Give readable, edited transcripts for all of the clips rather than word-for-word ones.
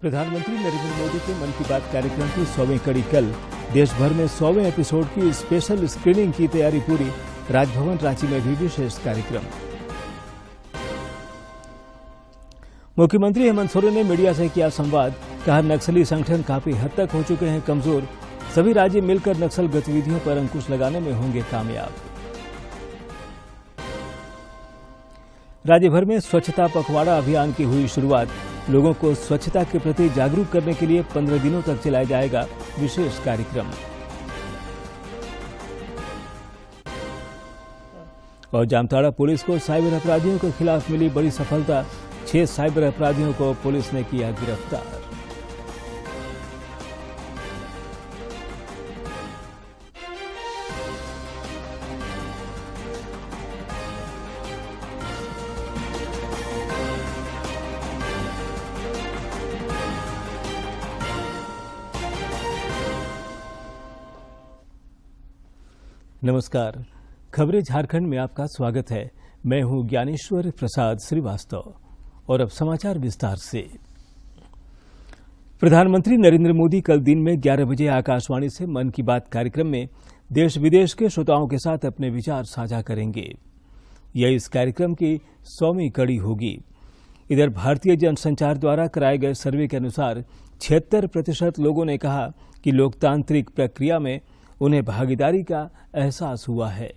प्रधानमंत्री नरेंद्र मोदी के मन की बात कार्यक्रम की 100वीं कड़ी कल। देश भर में 100वें एपिसोड की स्पेशल स्क्रीनिंग की तैयारी पूरी। राजभवन रांची में भी विशेष कार्यक्रम। मुख्यमंत्री हेमंत सोरेन ने मीडिया से किया संवाद। कहा, नक्सली संगठन काफी हद तक हो चुके हैं कमजोर। सभी राज्य मिलकर नक्सल गतिविधियों पर अंकुश लगाने में होंगे कामयाब। राज्य भर में स्वच्छता पखवाड़ा अभियान की हुई शुरुआत। लोगों को स्वच्छता के प्रति जागरूक करने के लिए 15 दिनों तक चलाया जाएगा विशेष कार्यक्रम। और जामताड़ा पुलिस को साइबर अपराधियों के खिलाफ मिली बड़ी सफलता। 6 साइबर अपराधियों को पुलिस ने किया गिरफ्तार। नमस्कार, खबरें झारखंड में आपका स्वागत है। मैं हूं ज्ञानेश्वर प्रसाद श्रीवास्तव और अब समाचार विस्तार से। प्रधानमंत्री नरेंद्र मोदी कल दिन में 11 बजे आकाशवाणी से मन की बात कार्यक्रम में देश विदेश के श्रोताओं के साथ अपने विचार साझा करेंगे। यह इस कार्यक्रम की 100वीं कड़ी होगी। इधर भारतीय जनसंचार द्वारा कराए गए सर्वे के अनुसार 76% लोगों ने कहा कि लोकतांत्रिक प्रक्रिया में उन्हें भागीदारी का एहसास हुआ है।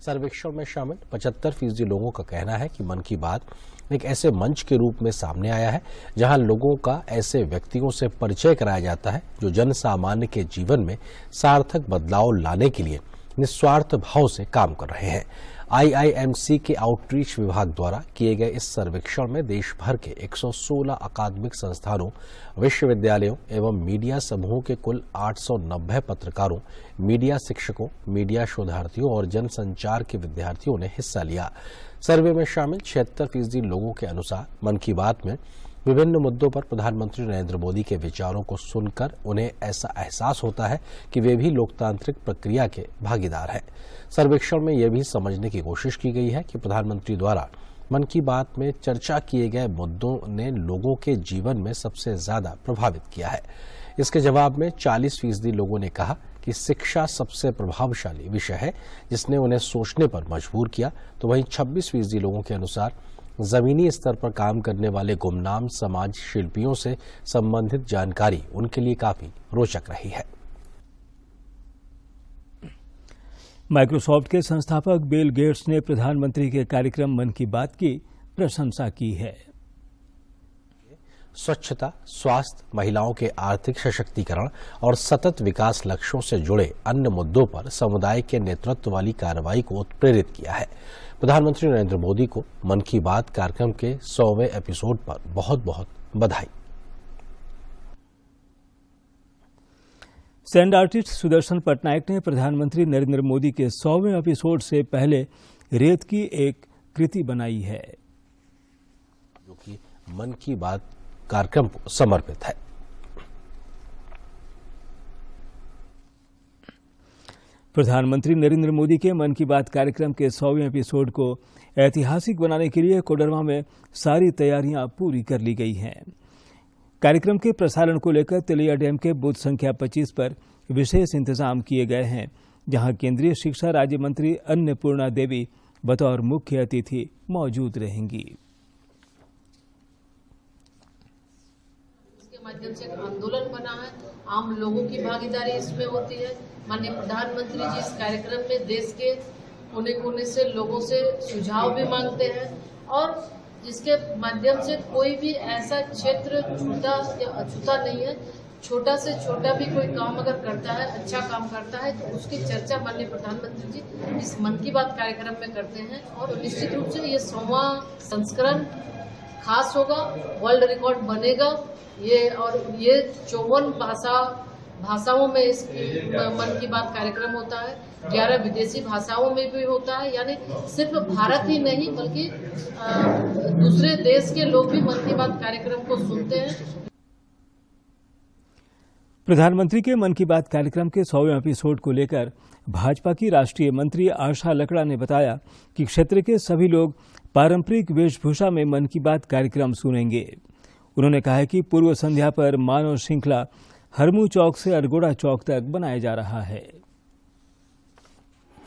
सर्वेक्षण में शामिल 75% लोगों का कहना है कि मन की बात एक ऐसे मंच के रूप में सामने आया है जहां लोगों का ऐसे व्यक्तियों से परिचय कराया जाता है जो जन सामान्य के जीवन में सार्थक बदलाव लाने के लिए निस्वार्थ भाव से काम कर रहे हैं। IIMC के आउटरीच विभाग द्वारा किए गए इस सर्वेक्षण में देश भर के 116 अकादमिक संस्थानों, विश्वविद्यालयों एवं मीडिया समूहों के कुल 890 पत्रकारों, मीडिया शिक्षकों, मीडिया शोधार्थियों और जनसंचार के विद्यार्थियों ने हिस्सा लिया। सर्वे में शामिल 76% लोगों के अनुसार मन की बात में विभिन्न मुद्दों पर प्रधानमंत्री नरेंद्र मोदी के विचारों को सुनकर उन्हें ऐसा एहसास होता है कि वे भी लोकतांत्रिक प्रक्रिया के भागीदार हैं। सर्वेक्षण में यह भी समझने की कोशिश की गई है कि प्रधानमंत्री द्वारा मन की बात में चर्चा किए गए मुद्दों ने लोगों के जीवन में सबसे ज्यादा प्रभावित किया है। इसके जवाब में 40% लोगों ने कहा कि शिक्षा सबसे प्रभावशाली विषय है जिसने उन्हें सोचने पर मजबूर किया, तो वहीं 26% लोगों के अनुसार जमीनी स्तर पर काम करने वाले गुमनाम समाज शिल्पियों से संबंधित जानकारी उनके लिए काफी रोचक रही है। माइक्रोसॉफ्ट के संस्थापक बिल गेट्स ने प्रधानमंत्री के कार्यक्रम मन की बात की प्रशंसा की है। स्वच्छता, स्वास्थ्य, महिलाओं के आर्थिक सशक्तिकरण और सतत विकास लक्ष्यों से जुड़े अन्य मुद्दों पर समुदाय के नेतृत्व वाली कार्रवाई को उत्प्रेरित किया है। प्रधानमंत्री नरेंद्र मोदी को मन की बात कार्यक्रम के 100वें एपिसोड पर बहुत बहुत बधाई। सैंड आर्टिस्ट सुदर्शन पटनायक ने प्रधानमंत्री नरेंद्र मोदी के 100वें एपिसोड से पहले रेत की एक कृति बनाई है जो कि मन की बात कार्यक्रम को समर्पित है। प्रधानमंत्री नरेंद्र मोदी के मन की बात कार्यक्रम के 100वें एपिसोड को ऐतिहासिक बनाने के लिए कोडरमा में सारी तैयारियां पूरी कर ली गई हैं। कार्यक्रम के प्रसारण को लेकर तिलैया डैम के बूथ संख्या 25 पर विशेष इंतजाम किए गए हैं, जहां केंद्रीय शिक्षा राज्य मंत्री अन्नपूर्णा देवी बतौर मुख्य अतिथि मौजूद रहेंगी। माध्यम से एक आंदोलन बना है, आम लोगों की भागीदारी इसमें होती है। माननीय प्रधानमंत्री जी इस कार्यक्रम में देश के कोने कोने से लोगों से सुझाव भी मांगते हैं और जिसके माध्यम से कोई भी ऐसा क्षेत्र छूटा या अछूता नहीं है। छोटा से छोटा भी कोई काम अगर करता है, अच्छा काम करता है, तो उसकी चर्चा माननीय प्रधानमंत्री जी इस मन की बात कार्यक्रम में करते हैं। और निश्चित रूप से ये 100वां संस्करण खास होगा, वर्ल्ड रिकॉर्ड बनेगा ये, और ये 54 भाषाओं में इस मन की बात कार्यक्रम होता है। 11 विदेशी भाषाओं में भी होता है, यानी सिर्फ भारत ही नहीं बल्कि दूसरे देश के लोग भी मन की बात कार्यक्रम को सुनते हैं। प्रधानमंत्री के मन की बात कार्यक्रम के 100वें एपिसोड को लेकर भाजपा की राष्ट्रीय मंत्री आशा लकड़ा ने बताया कि क्षेत्र के सभी लोग पारंपरिक वेशभूषा में मन की बात कार्यक्रम सुनेंगे। उन्होंने कहा कि पूर्व संध्या पर मानव श्रृंखला हरमू चौक से अरगोड़ा चौक तक बनाया जा रहा है।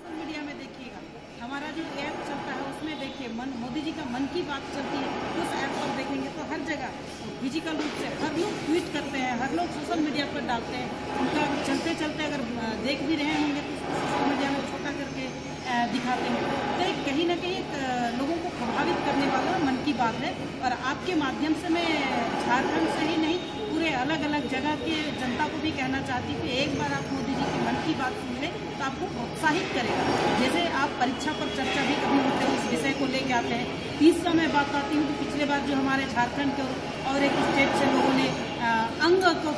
मीडिया में देखिएगा, हमारा जो ऐप चलता है उसमें देखिए मोदी जी का मन की बात चलती है, उस ऐप पर देखेंगे तो हर जगह फिजिकल रूप से हर लोग ट्वीट करते हैं, हर लोग सोशल मीडिया पर डालते हैं। उनका चलते चलते अगर देख भी रहे होंगे तो सोशल मीडिया में छोटा करके दिखाते हैं। तो कहीं ना कहीं लोगों को प्रभावित करने वाला मन की बात है। और आपके माध्यम से मैं झारखंड से ही नहीं, पूरे अलग अलग जगह के जनता को भी कहना चाहती हूँ कि एक बार आप मोदी जी की मन की बात सुन लें तो आपको प्रोत्साहित करेगा। जैसे आप परीक्षा पर चर्चा भी कभी होते हैं, उस विषय को लेके आते हैं। तीसरा मैं बात आती हूँ कि पिछले बार जो हमारे झारखंड के और एक स्टेट से लोगों ने अंग को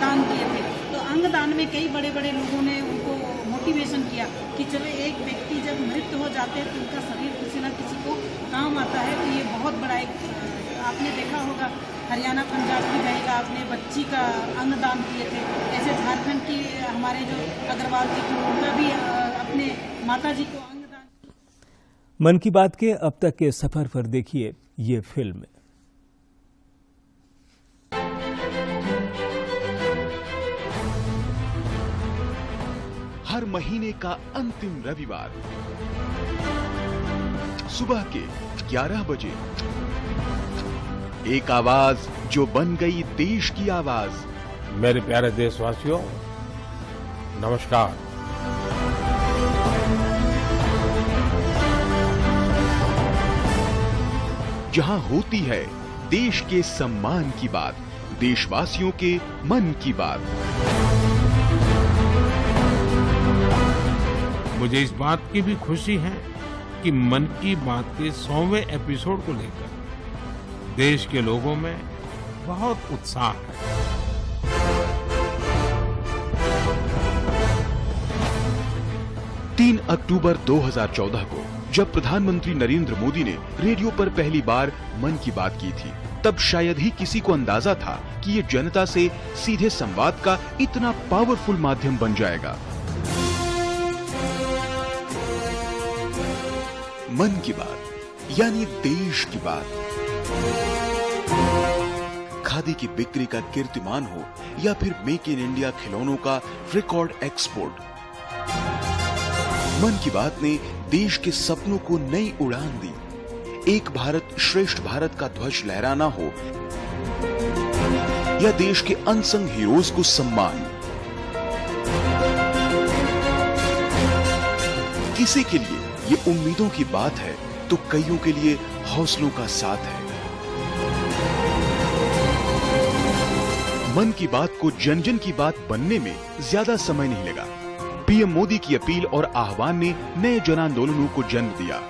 दान किए थे, तो अंग दान में कई बड़े बड़े लोगों ने उनको मोटिवेशन किया कि चलो एक व्यक्ति जब मृत हो जाते हैं तो उनका शरीर किसी न किसी को काम आता है। तो ये बहुत बड़ा एक आपने देखा होगा, हरियाणा पंजाब की जाएगा, आपने बच्ची का अंग दान किए थे। ऐसे झारखंड की हमारे जो अग्रवाल जी थे उनका भी अपने माता जी को अंग दान। मन की बात के अब तक के सफर पर देखिए ये फिल्म। हर महीने का अंतिम रविवार सुबह के 11 बजे एक आवाज जो बन गई देश की आवाज। मेरे प्यारे देशवासियों, नमस्कार। जहां होती है देश के सम्मान की बात, देशवासियों के मन की बात। मुझे इस बात की भी खुशी है कि मन की बात के 100वें एपिसोड को लेकर देश के लोगों में बहुत उत्साह है। 3 अक्टूबर 2014 को जब प्रधानमंत्री नरेंद्र मोदी ने रेडियो पर पहली बार मन की बात की थी, तब शायद ही किसी को अंदाजा था कि ये जनता से सीधे संवाद का इतना पावरफुल माध्यम बन जाएगा। मन की बात यानी देश की बात। खादी की बिक्री का कीर्तिमान हो या फिर मेक इन इंडिया खिलौनों का रिकॉर्ड एक्सपोर्ट, मन की बात ने देश के सपनों को नई उड़ान दी। एक भारत श्रेष्ठ भारत का ध्वज लहराना हो या देश के अनसंग हीरोज को सम्मान, किसी के लिए ये उम्मीदों की बात है तो कईयों के लिए हौसलों का साथ है। मन की बात को जन जन की बात बनने में ज्यादा समय नहीं लगा। पीएम मोदी की अपील और आह्वान ने नए जन आंदोलनों को जन्म दिया।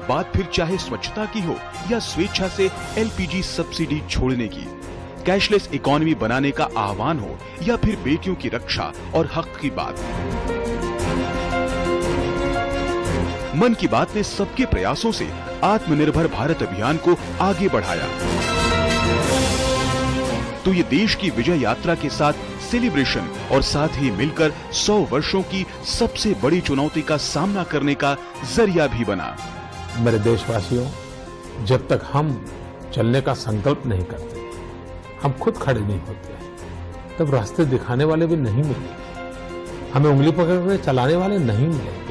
बात फिर चाहे स्वच्छता की हो या स्वेच्छा से एलपीजी सब्सिडी छोड़ने की, कैशलेस इकोनॉमी बनाने का आह्वान हो या फिर बेटियों की रक्षा और हक की बात। मन की बात ने सबके प्रयासों से आत्मनिर्भर भारत अभियान को आगे बढ़ाया। तो ये देश की विजय यात्रा के साथ सेलिब्रेशन और साथ ही मिलकर 100 वर्षों की सबसे बड़ी चुनौती का सामना करने का जरिया भी बना। मेरे देशवासियों, जब तक हम चलने का संकल्प नहीं करते, हम खुद खड़े नहीं होते, तब रास्ते दिखाने वाले भी नहीं मिलेंगे, हमें उंगली पकड़कर चलाने वाले नहीं मिलेंगे।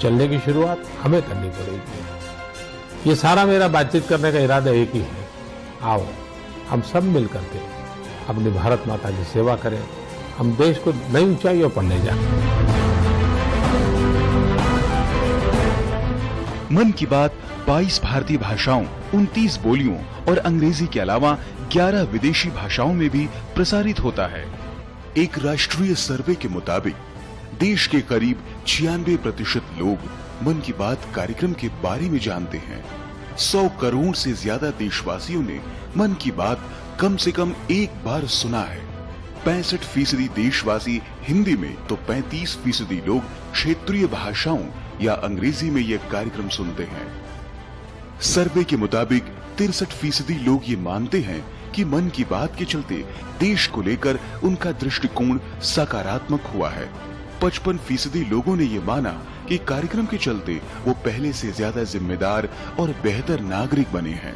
चलने की शुरुआत हमें करनी पड़ेगी। ये सारा मेरा बातचीत करने का इरादा एक ही है, आओ हम सब मिलकर के अपनी भारत माता की सेवा करें, हम देश को नई ऊंचाइयों पर ले जाएं। मन की बात 22 भारतीय भाषाओं, 29 बोलियों और अंग्रेजी के अलावा 11 विदेशी भाषाओं में भी प्रसारित होता है। एक राष्ट्रीय सर्वे के मुताबिक देश के करीब 96% लोग मन की बात कार्यक्रम के बारे में जानते हैं। 100 करोड़ से ज्यादा देशवासियों ने मन की बात कम से कम एक बार सुना है। 65% देशवासी हिंदी में तो 35% लोग क्षेत्रीय भाषाओं या अंग्रेजी में यह कार्यक्रम सुनते हैं। सर्वे के मुताबिक 63% लोग ये मानते हैं कि मन की बात के चलते देश को लेकर उनका दृष्टिकोण सकारात्मक हुआ है। 55% लोगों ने ये माना कि कार्यक्रम के चलते वो पहले से ज्यादा जिम्मेदार और बेहतर नागरिक बने हैं।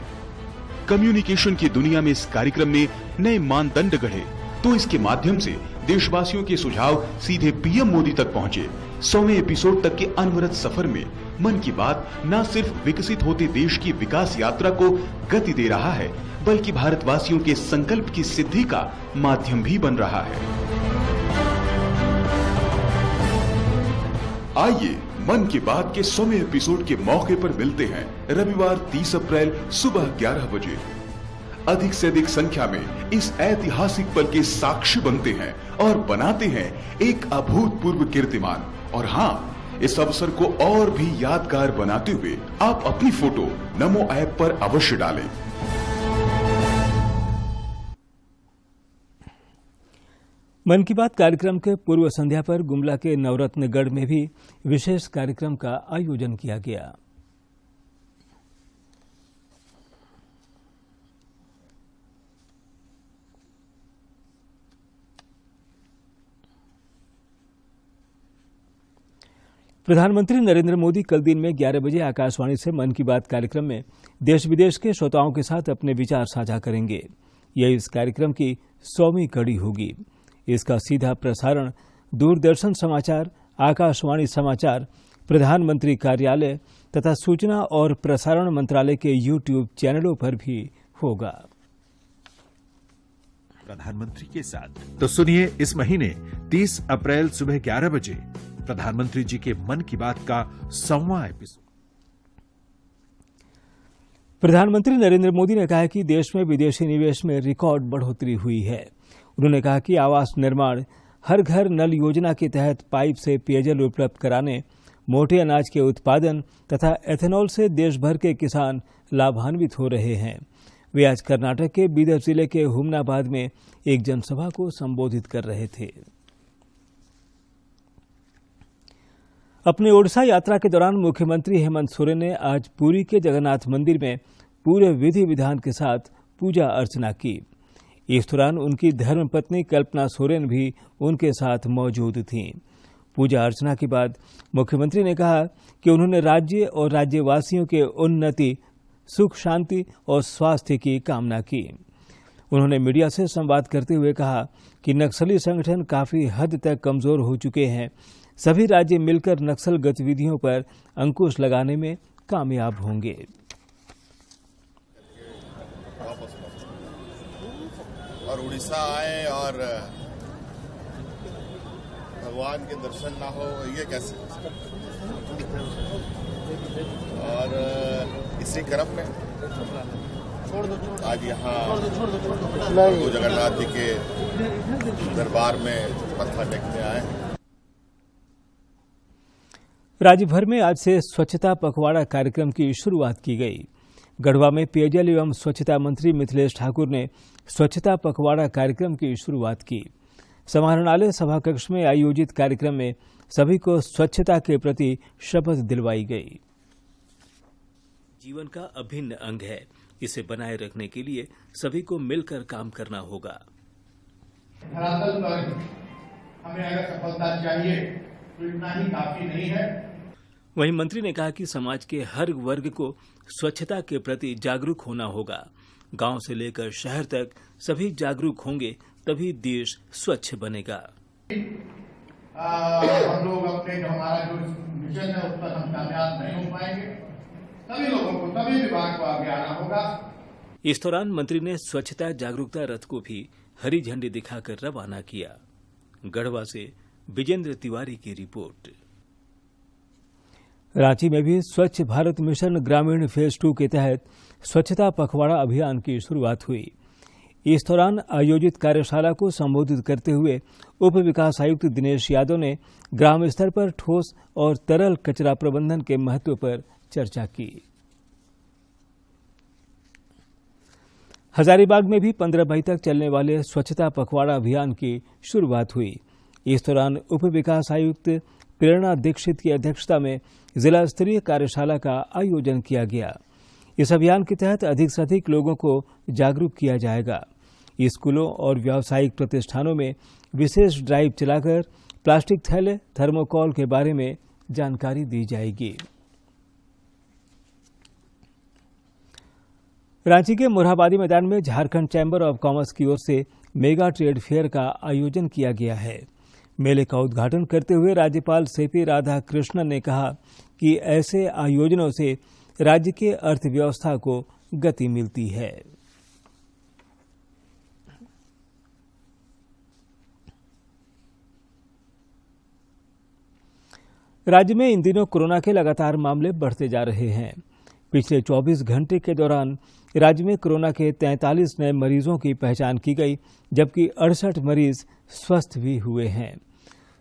कम्युनिकेशन की दुनिया में इस कार्यक्रम ने नए मानदंड गढ़े, तो इसके माध्यम से देशवासियों के सुझाव सीधे पीएम मोदी तक पहुंचे। 100वें एपिसोड तक के अनवरत सफर में मन की बात न सिर्फ विकसित होते देश की विकास यात्रा को गति दे रहा है, बल्कि भारतवासियों के संकल्प की सिद्धि का माध्यम भी बन रहा है। आइए मन की बात के 100वें एपिसोड के मौके पर मिलते हैं रविवार 30 अप्रैल सुबह 11 बजे। अधिक से अधिक संख्या में इस ऐतिहासिक पल के साक्षी बनते हैं और बनाते हैं एक अभूतपूर्व कीर्तिमान। और हाँ, इस अवसर को और भी यादगार बनाते हुए आप अपनी फोटो नमो ऐप पर अवश्य डालें। मन की बात कार्यक्रम के पूर्व संध्या पर गुमला के नवरत्नगढ़ में भी विशेष कार्यक्रम का आयोजन किया गया। प्रधानमंत्री नरेंद्र मोदी कल दिन में 11 बजे आकाशवाणी से मन की बात कार्यक्रम में देश विदेश के श्रोताओं के साथ अपने विचार साझा करेंगे। यह इस कार्यक्रम की 100वीं कड़ी होगी। इसका सीधा प्रसारण दूरदर्शन समाचार, आकाशवाणी समाचार, प्रधानमंत्री कार्यालय तथा सूचना और प्रसारण मंत्रालय के YouTube चैनलों पर भी होगा। प्रधानमंत्री के साथ तो सुनिए इस महीने 30 अप्रैल सुबह 11 बजे प्रधानमंत्री जी के मन की बात का 100वां एपिसोड। प्रधानमंत्री नरेंद्र मोदी ने कहा कि देश में विदेशी निवेश में रिकॉर्ड बढ़ोतरी हुई है। उन्होंने कहा कि आवास निर्माण, हर घर नल योजना के तहत पाइप से पेयजल उपलब्ध कराने, मोटे अनाज के उत्पादन तथा एथेनॉल से देश भर के किसान लाभान्वित हो रहे हैं। वे आज कर्नाटक के बीदर जिले के हुमनाबाद में एक जनसभा को संबोधित कर रहे थे। अपने ओडिशा यात्रा के दौरान मुख्यमंत्री हेमंत सोरेन ने आज पुरी के जगन्नाथ मंदिर में पूरे विधि विधान के साथ पूजा अर्चना की। इस दौरान उनकी धर्मपत्नी कल्पना सोरेन भी उनके साथ मौजूद थीं। पूजा अर्चना के बाद मुख्यमंत्री ने कहा कि उन्होंने राज्य और राज्यवासियों के उन्नति, सुख, शांति और स्वास्थ्य की कामना की। उन्होंने मीडिया से संवाद करते हुए कहा कि नक्सली संगठन काफी हद तक कमजोर हो चुके हैं। सभी राज्य मिलकर नक्सल गतिविधियों पर अंकुश लगाने में कामयाब होंगे। और उड़ीसा आए और भगवान के दर्शन ना हो, ये कैसे? और इसी क्रम में आज यहाँ प्रभु जगन्नाथ जी के दरबार में मत्था टेकने आए हैं। राज्य भर में आज से स्वच्छता पखवाड़ा कार्यक्रम की शुरुआत की गई। गढ़वा में पेयजल एवं स्वच्छता मंत्री मिथिलेश ठाकुर ने स्वच्छता पखवाड़ा कार्यक्रम की शुरुआत की। समाहरणालय सभा कक्ष में आयोजित कार्यक्रम में सभी को स्वच्छता के प्रति शपथ दिलवाई गई। जीवन का अभिन्न अंग है, इसे बनाए रखने के लिए सभी को मिलकर काम करना होगा। धरातल पर हमें अगर सफलता चाहिए तो इतना ही काफी नहीं है। वहीं मंत्री ने कहा कि समाज के हर वर्ग को स्वच्छता के प्रति जागरूक होना होगा। गांव से लेकर शहर तक सभी जागरूक होंगे तभी देश स्वच्छ बनेगा। हम लोग अपने जो हमारा जो मिशन है उस पर हम कामयाब नहीं हो पाएंगे। सभी लोगों को, सभी विभाग को आगे आना होगा। इस दौरान मंत्री ने स्वच्छता जागरूकता रथ को भी हरी झंडी दिखाकर रवाना किया। गढ़वा से विजेंद्र तिवारी की रिपोर्ट। रांची में भी स्वच्छ भारत मिशन ग्रामीण फेज 2 के तहत स्वच्छता पखवाड़ा अभियान की शुरुआत हुई। इस दौरान आयोजित कार्यशाला को संबोधित करते हुए उप विकास आयुक्त दिनेश यादव ने ग्राम स्तर पर ठोस और तरल कचरा प्रबंधन के महत्व पर चर्चा की। हजारीबाग में भी 15 मई तक चलने वाले स्वच्छता पखवाड़ा अभियान की शुरुआत हुई। इस दौरान उप विकास आयुक्त प्रेरणा दीक्षित की अध्यक्षता में जिला स्तरीय कार्यशाला का आयोजन किया गया। इस अभियान के तहत अधिक से अधिक लोगों को जागरूक किया जाएगा। स्कूलों और व्यावसायिक प्रतिष्ठानों में विशेष ड्राइव चलाकर प्लास्टिक थैले, थर्मोकॉल के बारे में जानकारी दी जाएगी। रांची के मोरहाबादी मैदान में झारखंड चैम्बर ऑफ कॉमर्स की ओर से मेगा ट्रेड फेयर का आयोजन किया गया है। मेले का उद्घाटन करते हुए राज्यपाल सीपी राधाकृष्णन ने कहा कि ऐसे आयोजनों से राज्य के अर्थव्यवस्था को गति मिलती है। राज्य में इन दिनों कोरोना के लगातार मामले बढ़ते जा रहे हैं। पिछले 24 घंटे के दौरान राज्य में कोरोना के 43 नए मरीजों की पहचान की गई, जबकि 68 मरीज स्वस्थ भी हुए हैं।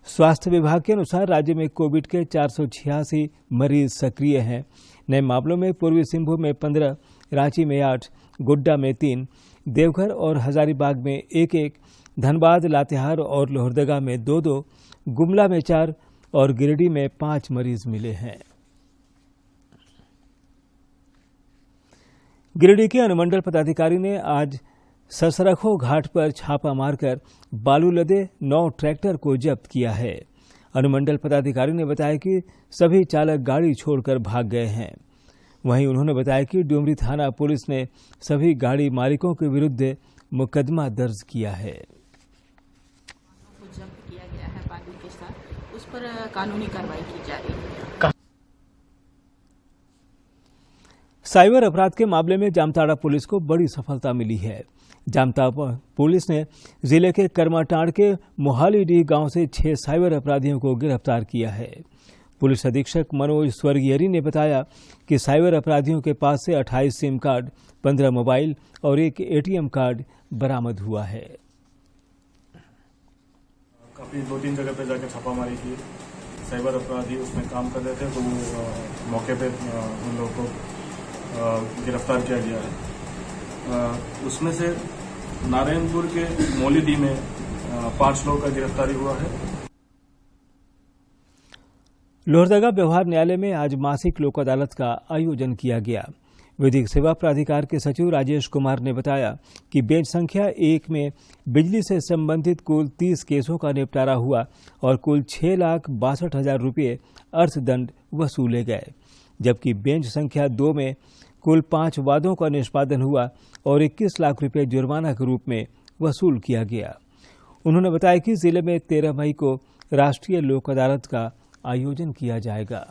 स्वास्थ्य विभाग के अनुसार राज्य में कोविड के 486 मरीज सक्रिय हैं। नए मामलों में पूर्वी सिंहभूम में 15, रांची में 8, गोड्डा में 3, देवघर और हजारीबाग में 1-1, धनबाद, लातेहार और लोहरदगा में 2-2, गुमला में 4 और गिरिडीह में 5 मरीज मिले हैं। गिरिडीह के अनुमंडल पदाधिकारी ने आज ससरखो घाट पर छापा मारकर बालू लदे 9 ट्रैक्टर को जब्त किया है। अनुमंडल पदाधिकारी ने बताया कि सभी चालक गाड़ी छोड़कर भाग गए हैं। वहीं उन्होंने बताया कि डुमरी थाना पुलिस ने सभी गाड़ी मालिकों के विरुद्ध मुकदमा दर्ज किया है। जब्त किया गया है बालू के साथ, उस पर कानूनी कार्रवाई की जा रही है। साइबर अपराध के मामले में जामताड़ा पुलिस को बड़ी सफलता मिली है। जामताड़ा पुलिस ने जिले के करमाटांड़ के मोहालीडीह गांव से 6 साइबर अपराधियों को गिरफ्तार किया है। पुलिस अधीक्षक मनोज स्वर्गीयरी ने बताया कि साइबर अपराधियों के पास से 28 सिम कार्ड, 15 मोबाइल और 1 एटीएम कार्ड बरामद हुआ है। काफी 2-3 जगह पे जाकर छापामारी की। साइबर अपराधी उसमें काम कर रहे थे, तो मौके पे उन लोगों को गिरफ्तार किया गया है। उसमें से नारायणपुर के मोलीडीह में 5 लोगों का गिरफ्तारी हुआ है। लोहरदगा व्यवहार न्यायालय में आज मासिक लोक अदालत का आयोजन किया गया। विधिक सेवा प्राधिकार के सचिव राजेश कुमार ने बताया कि बेंच संख्या 1 में बिजली से संबंधित कुल 30 केसों का निपटारा हुआ और कुल 6,62,000 रुपये अर्थदंड वसूले गए, जबकि बेंच संख्या 2 में कुल 5 वादों का निष्पादन हुआ और 21 लाख रुपये जुर्माना के रूप में वसूल किया गया। उन्होंने बताया कि जिले में 13 मई को राष्ट्रीय लोक अदालत का आयोजन किया जाएगा।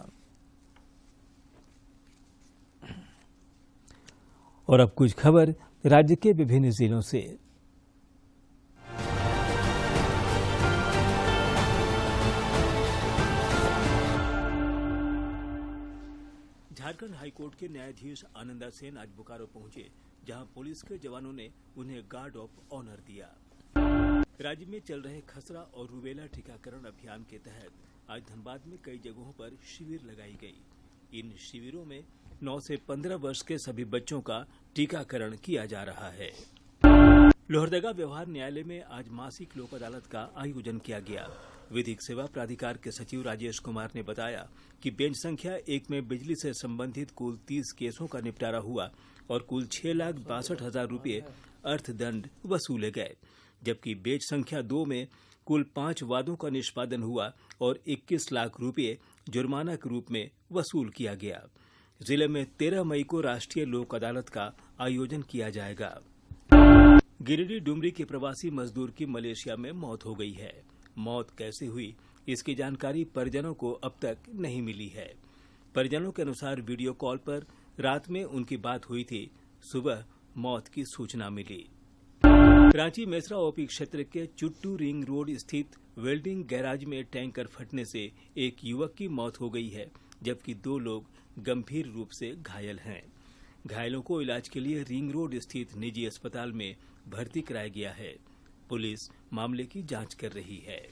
और अब कुछ खबर राज्य के विभिन्न जिलों से। झारखंड हाईकोर्ट के न्यायाधीश आनंदा सेन आज बोकारो पहुंचे, जहां पुलिस के जवानों ने उन्हें गार्ड ऑफ ऑनर दिया। राज्य में चल रहे खसरा और रूबेला टीकाकरण अभियान के तहत आज धनबाद में कई जगहों पर शिविर लगाई गई। इन शिविरों में 9 से 15 वर्ष के सभी बच्चों का टीकाकरण किया जा रहा है। लोहरदगा व्यवहार न्यायालय में आज मासिक लोक अदालत का आयोजन किया गया। विधिक सेवा प्राधिकार के सचिव राजेश कुमार ने बताया कि बेंच संख्या 1 में बिजली से संबंधित कुल 30 केसों का निपटारा हुआ और कुल 6,62,000 रुपये अर्थदंड वसूले गए, जबकि बेंच संख्या 2 में कुल 5 वादों का निष्पादन हुआ और 21 लाख रुपये जुर्माना के रूप में वसूल किया गया। जिले में 13 मई को राष्ट्रीय लोक अदालत का आयोजन किया जाएगा। गिरिडीह डुमरी के प्रवासी मजदूर की मलेशिया में मौत हो गई है। मौत कैसे हुई, इसकी जानकारी परिजनों को अब तक नहीं मिली है। परिजनों के अनुसार वीडियो कॉल पर रात में उनकी बात हुई थी। सुबह मौत की सूचना मिली। रांची मेसरा ओपी क्षेत्र के चुट्टू रिंग रोड स्थित वेल्डिंग गैराज में टैंकर फटने से एक युवक की मौत हो गई है, जबकि 2 लोग गंभीर रूप से घायल हैं। घायलों को इलाज के लिए रिंग रोड स्थित निजी अस्पताल में भर्ती कराया गया है। पुलिस मामले की जांच कर रही है।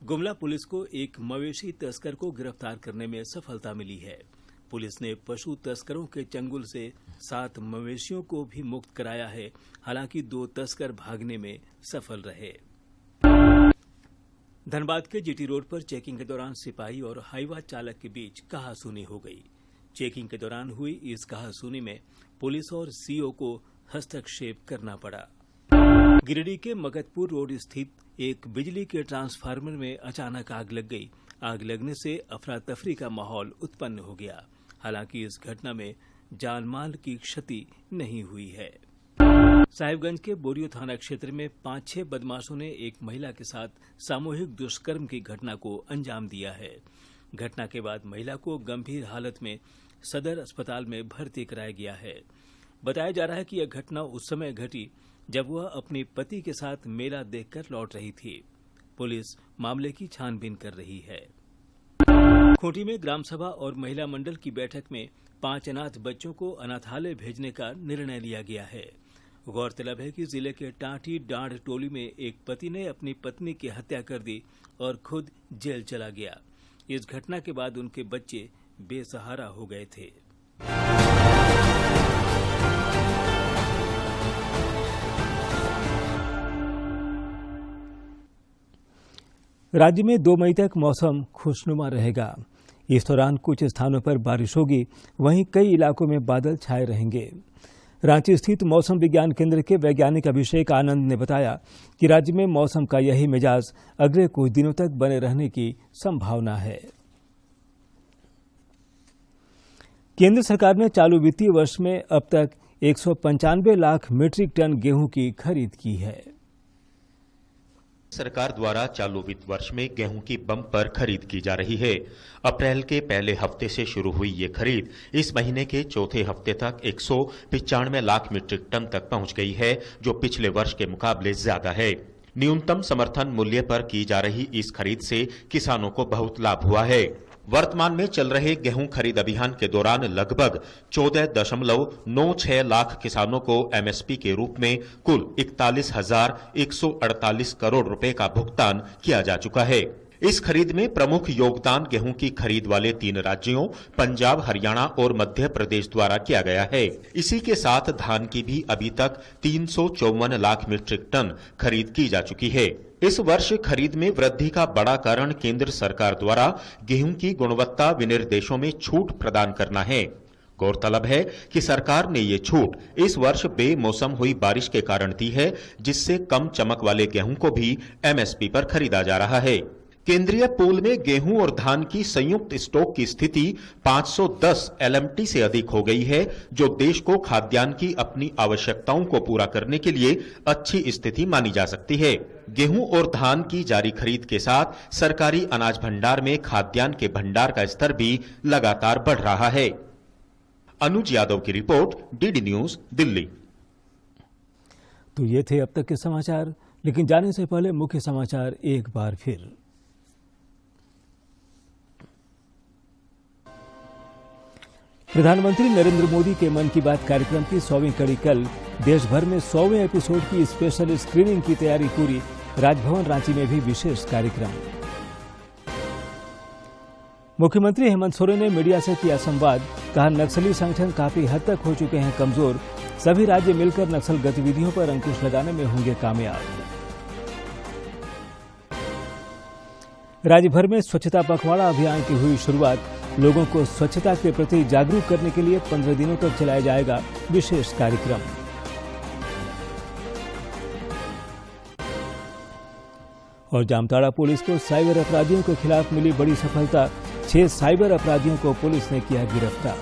गुमला पुलिस को एक मवेशी तस्कर को गिरफ्तार करने में सफलता मिली है। पुलिस ने पशु तस्करों के चंगुल से 7 मवेशियों को भी मुक्त कराया है। हालांकि 2 तस्कर भागने में सफल रहे। धनबाद के जीटी रोड पर चेकिंग के दौरान सिपाही और हाईवा चालक के बीच कहासुनी हो गई। चेकिंग के दौरान हुई इस कहासुनी में पुलिस और सीओ को हस्तक्षेप करना पड़ा। गिरिडीह के मगतपुर रोड स्थित एक बिजली के ट्रांसफार्मर में अचानक आग लग गई। आग लगने से अफरा तफरी का माहौल उत्पन्न हो गया। हालांकि इस घटना में जान माल की क्षति नहीं हुई है। साहिबगंज के बोरियो थाना क्षेत्र में 5-6 बदमाशों ने एक महिला के साथ सामूहिक दुष्कर्म की घटना को अंजाम दिया है। घटना के बाद महिला को गंभीर हालत में सदर अस्पताल में भर्ती कराया गया है। बताया जा रहा है कि यह घटना उस समय घटी जब वह अपने पति के साथ मेला देखकर लौट रही थी। पुलिस मामले की छानबीन कर रही है। खूंटी में ग्राम सभा और महिला मंडल की बैठक में 5 अनाथ बच्चों को अनाथालय भेजने का निर्णय लिया गया है। गौरतलब है कि जिले के टाटी डांड टोली में एक पति ने अपनी पत्नी की हत्या कर दी और खुद जेल चला गया। इस घटना के बाद उनके बच्चे बेसहारा हो गए थे। राज्य में 2 मई तक मौसम खुशनुमा रहेगा। इस दौरान कुछ स्थानों पर बारिश होगी, वहीं कई इलाकों में बादल छाए रहेंगे। रांची स्थित मौसम विज्ञान केंद्र के वैज्ञानिक अभिषेक आनंद ने बताया कि राज्य में मौसम का यही मिजाज अगले कुछ दिनों तक बने रहने की संभावना है। केंद्र सरकार ने चालू वित्तीय वर्ष में अब तक 195 लाख मीट्रिक टन गेहूं की खरीद की है। सरकार द्वारा चालू वित्त वर्ष में गेहूं की बम्पर खरीद की जा रही है। अप्रैल के पहले हफ्ते से शुरू हुई ये खरीद इस महीने के चौथे हफ्ते तक 195 लाख मीट्रिक टन तक पहुंच गई है, जो पिछले वर्ष के मुकाबले ज्यादा है। न्यूनतम समर्थन मूल्य पर की जा रही इस खरीद से किसानों को बहुत लाभ हुआ है। वर्तमान में चल रहे गेहूं खरीद अभियान के दौरान लगभग 14.96 लाख किसानों को एमएसपी के रूप में कुल 41,148 करोड़ रुपए का भुगतान किया जा चुका है। इस खरीद में प्रमुख योगदान गेहूं की खरीद वाले 3 राज्यों पंजाब, हरियाणा और मध्य प्रदेश द्वारा किया गया है। इसी के साथ धान की भी अभी तक 354 लाख मीट्रिक टन खरीद की जा चुकी है। इस वर्ष खरीद में वृद्धि का बड़ा कारण केंद्र सरकार द्वारा गेहूं की गुणवत्ता विनिर्देशों में छूट प्रदान करना है। गौरतलब है कि सरकार ने ये छूट इस वर्ष बेमौसम हुई बारिश के कारण दी है, जिससे कम चमक वाले गेहूं को भी एमएसपी पर खरीदा जा रहा है। केंद्रीय पूल में गेहूं और धान की संयुक्त स्टॉक की स्थिति 510 एलएमटी से अधिक हो गई है, जो देश को खाद्यान्न की अपनी आवश्यकताओं को पूरा करने के लिए अच्छी स्थिति मानी जा सकती है। गेहूं और धान की जारी खरीद के साथ सरकारी अनाज भंडार में खाद्यान्न के भंडार का स्तर भी लगातार बढ़ रहा है। अनुज यादव की रिपोर्ट, डीडी न्यूज, दिल्ली। तो ये थे अब तक के समाचार, लेकिन जाने से पहले मुख्य समाचार एक बार फिर। प्रधानमंत्री नरेंद्र मोदी के मन की बात कार्यक्रम की 100वीं कड़ी कल। देश भर में 100वें एपिसोड की स्पेशल स्क्रीनिंग की तैयारी पूरी। राजभवन रांची में भी विशेष कार्यक्रम। मुख्यमंत्री हेमंत सोरेन ने मीडिया से किया संवाद। कहा, नक्सली संगठन काफी हद तक हो चुके हैं कमजोर। सभी राज्य मिलकर नक्सल गतिविधियों पर अंकुश लगाने में होंगे कामयाब। राज्य भर में स्वच्छता पखवाड़ा अभियान की हुई शुरुआत। लोगों को स्वच्छता के प्रति जागरूक करने के लिए 15 दिनों तक चलाया जाएगा विशेष कार्यक्रम। और जामताड़ा पुलिस को साइबर अपराधियों के खिलाफ मिली बड़ी सफलता। 6 साइबर अपराधियों को पुलिस ने किया गिरफ्तार।